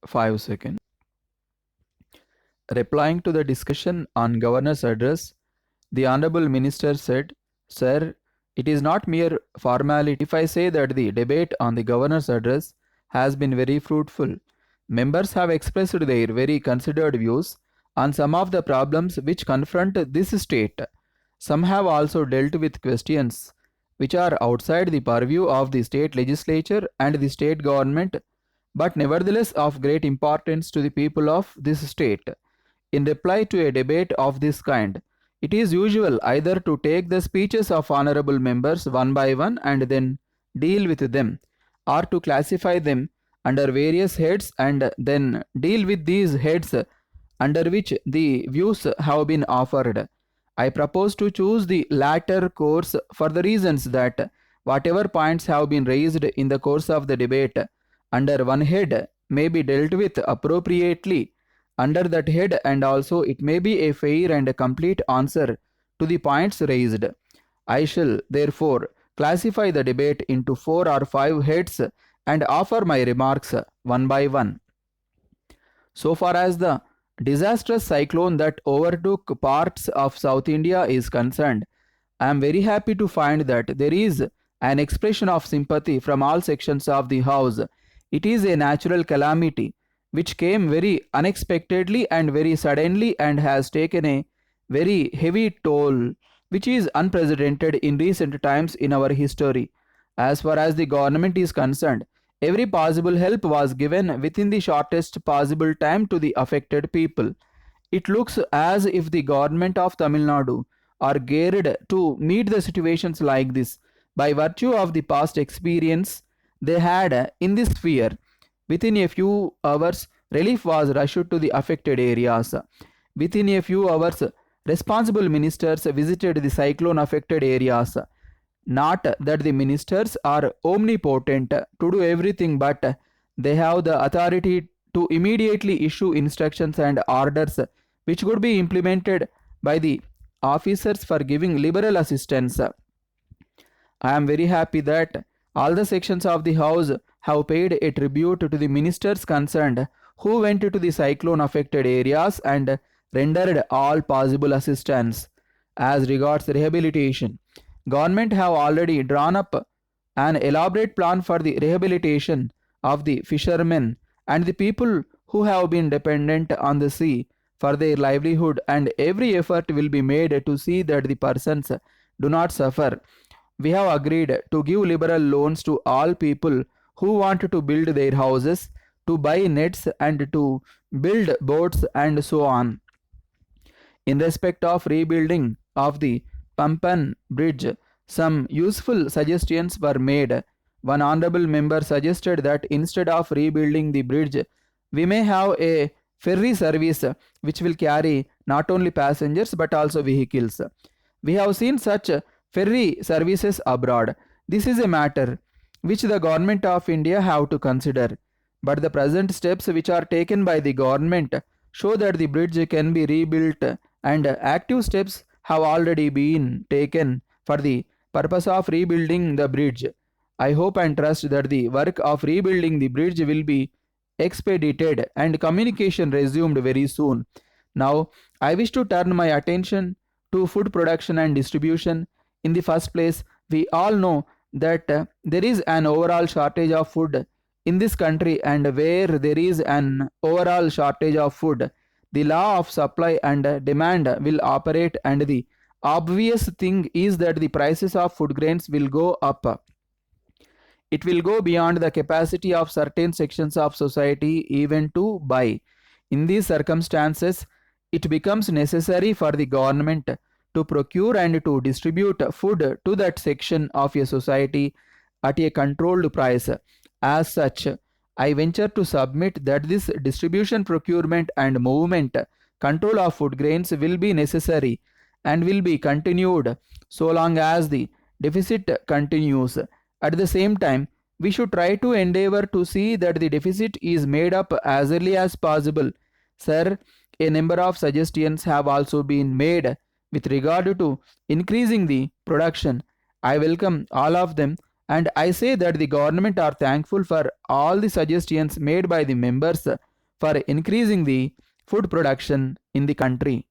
5 seconds. Replying to the discussion on Governor's address, the Honorable Minister said, Sir, it is not mere formality if I say that the debate on the Governor's address has been very fruitful. Members have expressed their very considered views on some of the problems which confront this state. Some have also dealt with questions which are outside the purview of the state legislature and the state government, but nevertheless of great importance to the people of this state. In reply to a debate of this kind, it is usual either to take the speeches of honorable members one by one and then deal with them, or to classify them under various heads and then deal with these heads under which the views have been offered. I propose to choose the latter course for the reasons that whatever points have been raised in the course of the debate under one head may be dealt with appropriately under that head, and also it may be a fair and a complete answer to the points raised. I shall therefore classify the debate into 4 or 5 heads and offer my remarks one by one. So far as the disastrous cyclone that overtook parts of South India is concerned, I am very happy to find that there is an expression of sympathy from all sections of the House. It is a natural calamity which came very unexpectedly and very suddenly and has taken a very heavy toll which is unprecedented in recent times in our history. As far as the government is concerned, every possible help was given within the shortest possible time to the affected people. It looks as if the government of Tamil Nadu are geared to meet the situations like this by virtue of the past experience they had in this sphere. Within a few hours, relief was rushed to the affected areas. Within a few hours, responsible ministers visited the cyclone affected areas. Not that the ministers are omnipotent to do everything, but they have the authority to immediately issue instructions and orders which could be implemented by the officers for giving liberal assistance. I am very happy that all the sections of the House have paid a tribute to the ministers concerned who went to the cyclone affected areas and rendered all possible assistance. As regards rehabilitation, government have already drawn up an elaborate plan for the rehabilitation of the fishermen and the people who have been dependent on the sea for their livelihood, and every effort will be made to see that the persons do not suffer. We have agreed to give liberal loans to all people who want to build their houses, to buy nets and to build boats and so on. In respect of rebuilding of the Pampan Bridge, some useful suggestions were made. One honorable member suggested that instead of rebuilding the bridge, we may have a ferry service which will carry not only passengers but also vehicles. We have seen such ferry services abroad. This is a matter which the government of India have to consider. But the present steps which are taken by the government show that the bridge can be rebuilt, and active steps have already been taken for the purpose of rebuilding the bridge. I hope and trust that the work of rebuilding the bridge will be expedited and communication resumed very soon. Now, I wish to turn my attention to food production and distribution. In the first place, we all know that there is an overall shortage of food in this country, and where there is an overall shortage of food, the law of supply and demand will operate, and the obvious thing is that the prices of food grains will go up. It will go beyond the capacity of certain sections of society even to buy. In these circumstances, it becomes necessary for the government to procure and to distribute food to that section of a society at a controlled price. As such, I venture to submit that this distribution, procurement, and movement control of food grains will be necessary and will be continued so long as the deficit continues. At the same time, we should try to endeavor to see that the deficit is made up as early as possible. Sir, a number of suggestions have also been made with regard to increasing the production. I welcome all of them, and I say that the government are thankful for all the suggestions made by the members for increasing the food production in the country.